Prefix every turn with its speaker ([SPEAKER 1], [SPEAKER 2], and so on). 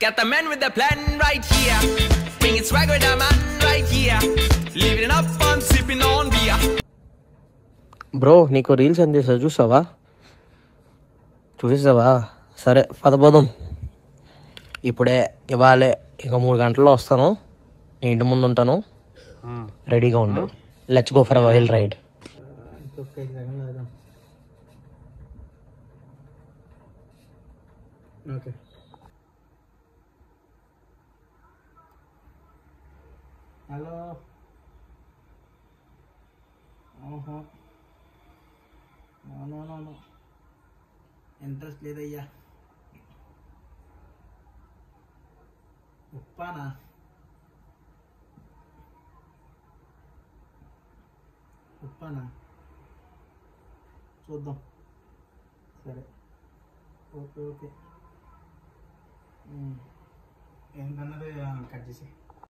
[SPEAKER 1] Got the man with the plan right here. Bringing swag with the man right here. Living it up and sipping on beer.
[SPEAKER 2] Bro నీకు reels ఎంత చేస్తా చూసేసావా సరే పదపోదాం ఇప్పుడే ఇవాళే ఇక 3 గంటల్లో వస్తాను నీ ఇంటి ముందు ఉంటాను రెడీగా ఉండు let's go for a wild ride
[SPEAKER 3] okay hello ఓహో నో ఇంట్రెస్ట్ లేదయ్యా ఉప్పానా చూద్దాం సరే ఓకే ఏంటన్నది కట్ చేసి